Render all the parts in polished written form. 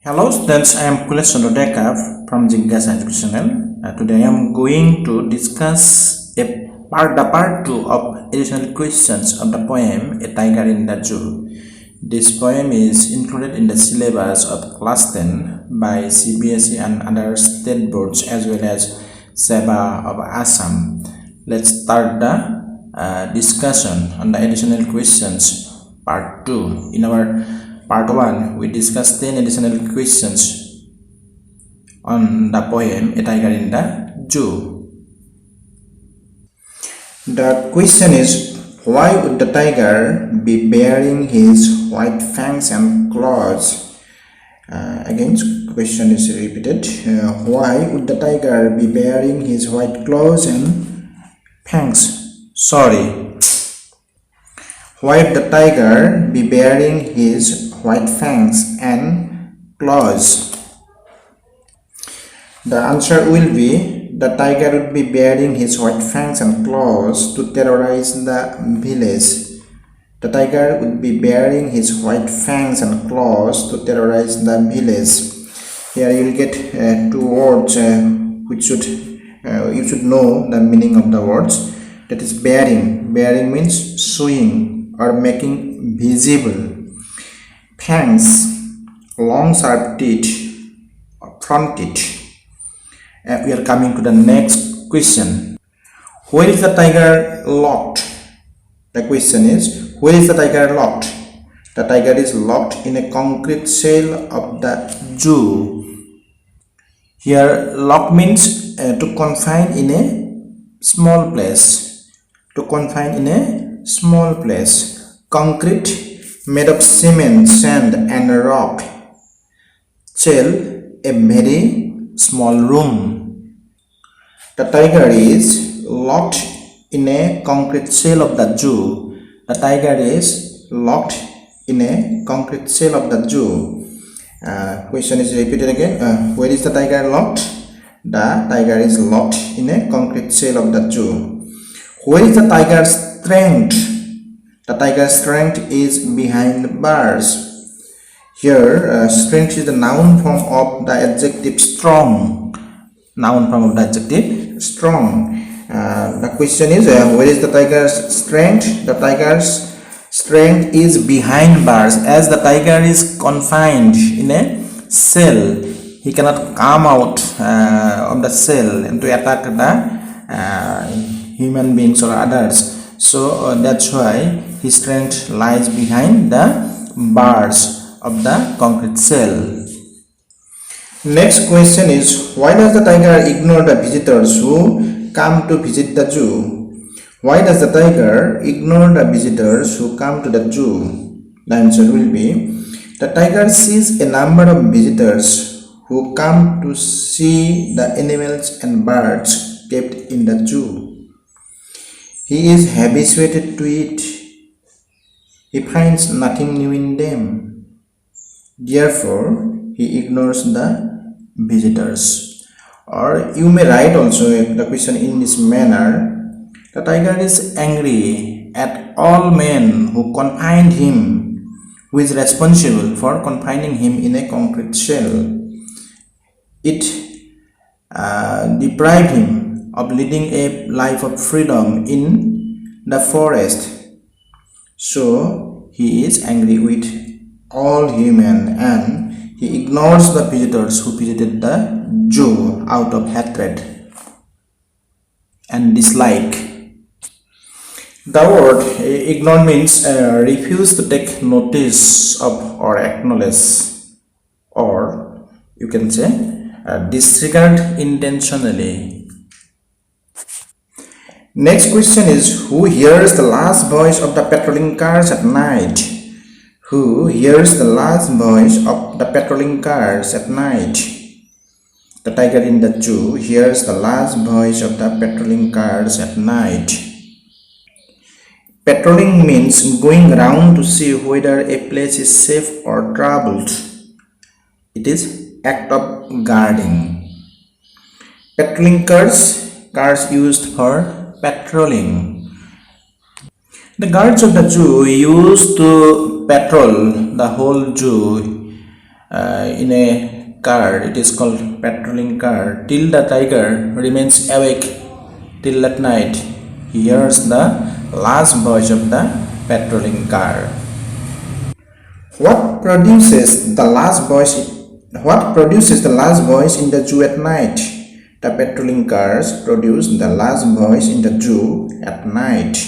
Hello students, I am from Jigyasa Education Channel. Today I am going to discuss the part 2 of additional questions of the poem A Tiger in the Zoo. This poem is included in the syllabus of class 10 by CBSE and other state boards as well as SEBA of Assam. Let's start the discussion on the additional questions part 2. In our Part 1, we discussed 10 additional questions on the poem A Tiger in the Zoo. The question is, why would the tiger be baring his white fangs and claws? Again, question is repeated. Why would the tiger be baring his white claws and fangs? Why would the tiger be baring his white fangs and claws? The answer will be, the tiger would be baring his white fangs and claws to terrorize the village. The tiger would be baring his white fangs and claws to terrorize the village. Here you will get two words which you should know the meaning of the words. That is baring. Baring means showing or making visible. Fangs, long sharp teeth or front teeth. We are coming to the next question. Where is the tiger locked? The question is, where is the tiger locked? The tiger is locked in a concrete cell of the zoo. Here, lock means to confine in a small place. To confine in a small place. Concrete made of cement, sand and rock. Cell, a very small room. The tiger is locked in a concrete cell of the zoo. The tiger is locked in a concrete cell of the zoo. Question is repeated again. Where is the tiger locked? The tiger is locked in a concrete cell of the zoo. Where is the tiger's strength? The tiger's strength is behind bars. Here, strength is the noun form of the adjective strong. Noun form of the adjective strong. The question is, where is the tiger's strength? The tiger's strength is behind bars. As the tiger is confined in a cell, he cannot come out of the cell and to attack the human beings or others. So that's why his strength lies behind the bars of the concrete cell. Next question is, why does the tiger ignore the visitors who come to visit the zoo? Why does the tiger ignore the visitors who come to the zoo? The answer will be, the tiger sees a number of visitors who come to see the animals and birds kept in the zoo. He is habituated to it. He finds nothing new in them. Therefore, he ignores the visitors. Or you may write also the question in this manner. The tiger is angry at all men who confined him, who is responsible for confining him in a concrete shell. It deprived him of leading a life of freedom in the forest. So he is angry with all human and he ignores the visitors who visited the zoo out of hatred and dislike. The word ignore means refuse to take notice of or acknowledge, or you can say disregard intentionally. Next question is, who hears the last voice of the patrolling cars at night? Who hears the last voice of the patrolling cars at night? The tiger in the zoo hears the last voice of the patrolling cars at night. Patrolling means going around to see whether a place is safe or troubled. It is act of guarding. Patrolling cars used for patrolling. The guards of the zoo used to patrol the whole zoo in a car, it is called patrolling car, till the tiger remains awake till at night, he hears the last voice of the patrolling car. What produces the last voice? What produces the last voice in the zoo at night? The patrolling cars produce the last voice in the zoo at night.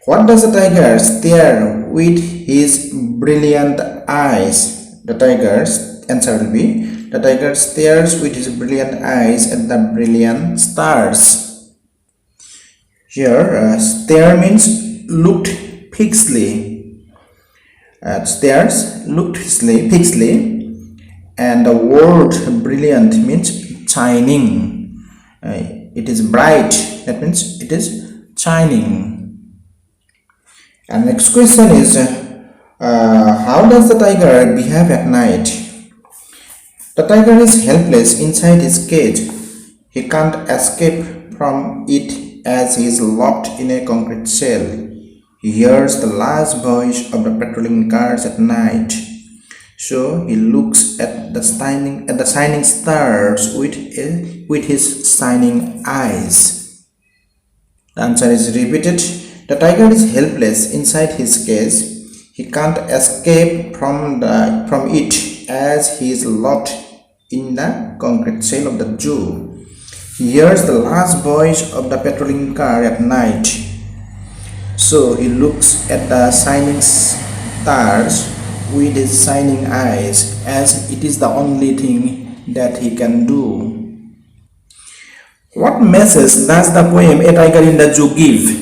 What does the tiger stare with his brilliant eyes? The tiger's answer will be, the tiger stares with his brilliant eyes at the brilliant stars. Here, stare means looked fixedly. Stares looked fixedly, and the word brilliant means shining. It is bright. That means it is shining. And next question is, how does the tiger behave at night? The tiger is helpless inside his cage. He can't escape from it as he is locked in a concrete shell. He hears the last voice of the patrolling cars at night. So he looks at the shining stars with his shining eyes. The answer is repeated. The tiger is helpless inside his cage. He can't escape from it as he is locked in the concrete shell of the zoo. He hears the last voice of the patrolling car at night. So he looks at the shining stars with his shining eyes, as it is the only thing that he can do. What message does the poem A Tiger in the Zoo give?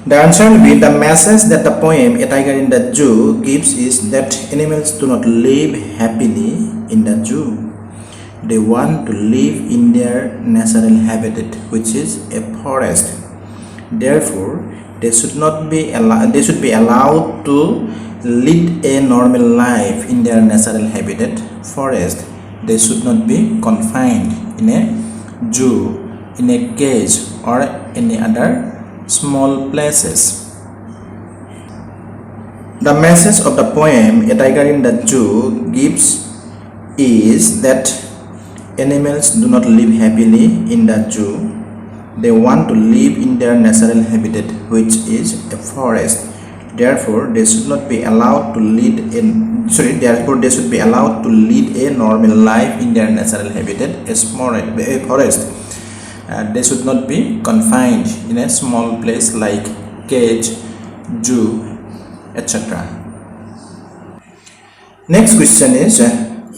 The answer will be, the message that the poem A Tiger in the Zoo gives is that animals do not live happily in the zoo. They want to live in their natural habitat, which is a forest. Therefore, they should be allowed to lead a normal life in their natural habitat, forest. They should not be confined in a zoo, in a cage, or any other small places. The message of the poem A Tiger in the Zoo gives is that animals do not live happily in the zoo. They want to live in their natural habitat, which is a forest. Therefore, they should not be allowed to lead Therefore, they should be allowed to lead a normal life in their natural habitat, a forest. They should not be confined in a small place like cage, zoo, etc. Next question is,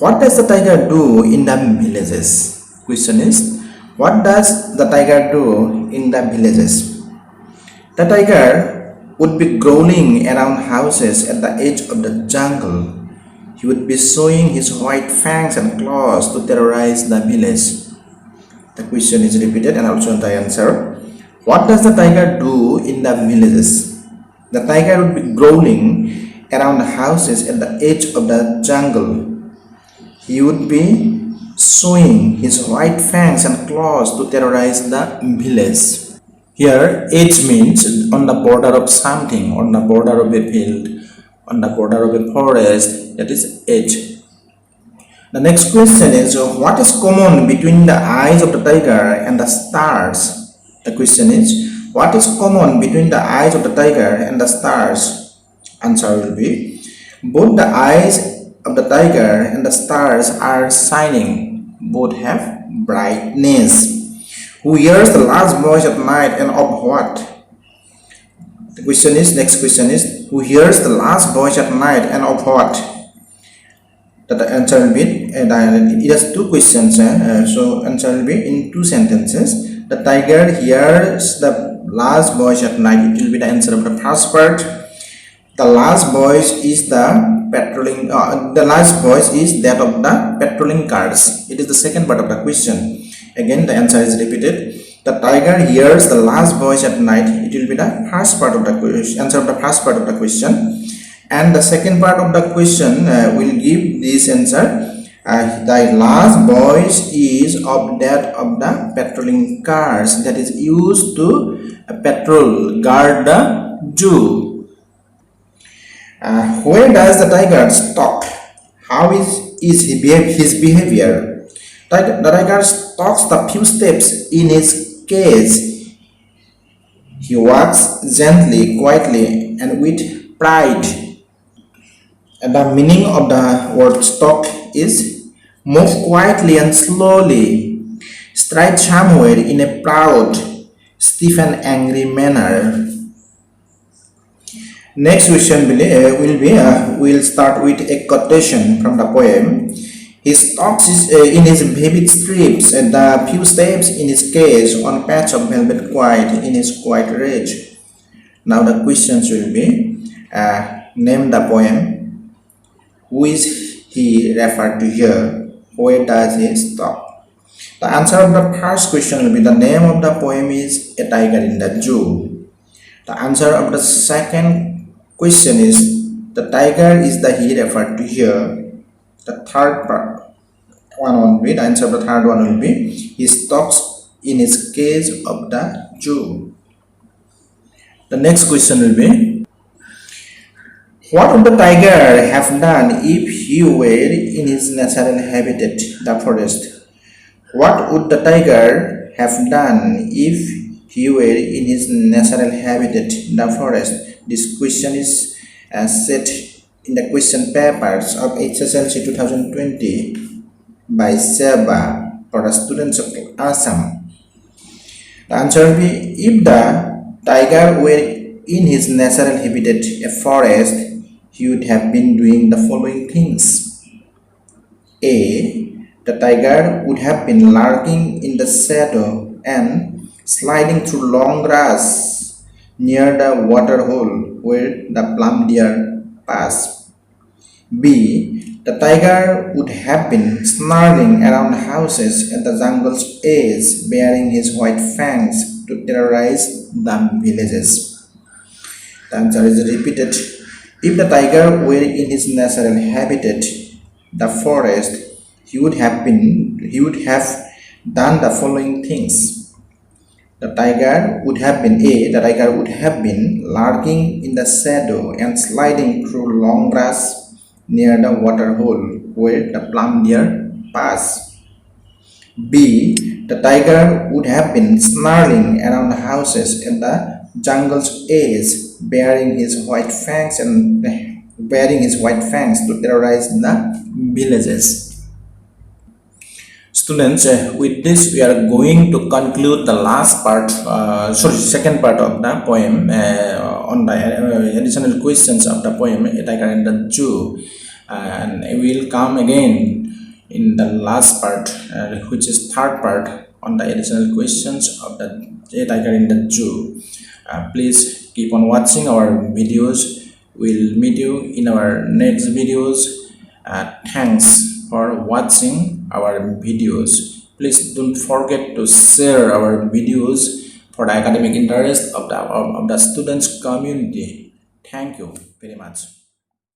what does the tiger do in the villages? Question is, what does the tiger do in the villages? The tiger would be growling around houses at the edge of the jungle. He would be showing his white fangs and claws to terrorize the village. The question is repeated and also the answer. What does the tiger do in the villages? The tiger would be growling around houses at the edge of the jungle. He would be showing his white fangs and claws to terrorize the village. Here, edge means on the border of something, on the border of a field, on the border of a forest, that is edge. The next question is, what is common between the eyes of the tiger and the stars? The question is, what is common between the eyes of the tiger and the stars? Answer will be, both the eyes of the tiger and the stars are shining. Both have brightness. Who hears the last voice at night and of what? The next question is, who hears the last voice at night and of what? The answer will be, it has two questions, so answer will be in two sentences. The tiger hears the last voice at night. It will be the answer of the first part. The last voice is the patrolling. The last voice is that of the patrolling cars. It is the second part of the question. Again, the answer is repeated. The tiger hears the last voice at night. It will be the first part of the question. Answer of the first part of the question. And the second part of the question will give this answer. The last voice is of that of the patrolling cars that is used to guard the zoo. Where does the tiger stalk? How is his behavior? The tiger stalks the few steps in his cage. He walks gently, quietly, and with pride. And the meaning of the word stalk is move quietly and slowly, stride somewhere in a proud, stiff and angry manner. Next question we'll start with a quotation from the poem. He stalks in his vivid strips and the few steps in his cage on patch of velvet quiet in his quiet rage. Now the questions will be name the poem. Who is he referred to here? Where does he stalk? The answer of the first question will be the name of the poem is A Tiger in the Zoo. The answer of the second question is the tiger is the he referred to here. The third one will be the answer of the third one will be he stalks in his cage of the zoo. The next question will be what would the tiger have done if he were in his natural habitat, the forest? What would the tiger have done if he were in his natural habitat, the forest? This question is set in the question papers of HSLC 2020 by Seba for the students of Assam. The answer will be if the tiger were in his natural habitat, a forest, he would have been doing the following things. A. The tiger would have been lurking in the shadow and sliding through long grass near the water hole where the plum deer pass. B. The tiger would have been snarling around houses at the jungle's edge, baring his white fangs to terrorize the villages. The answer is repeated. If the tiger were in his natural habitat, the forest, he would have done the following things. The tiger would have been lurking in the shadow and sliding through long grass near the water hole where the plum deer pass. B. The tiger would have been snarling around houses at the jungle's edge, baring his white fangs to terrorize the villages. Students, with this we are going to conclude the second part of the poem on the additional questions of the poem A Tiger in the Zoo, and we will come again in the last part, which is third part on the additional questions of the A Tiger in the Zoo. Please keep on watching our videos. We'll meet you in our next videos. Thanks for watching our videos. Please don't forget to share our videos for the academic interest of the students community. Thank you very much.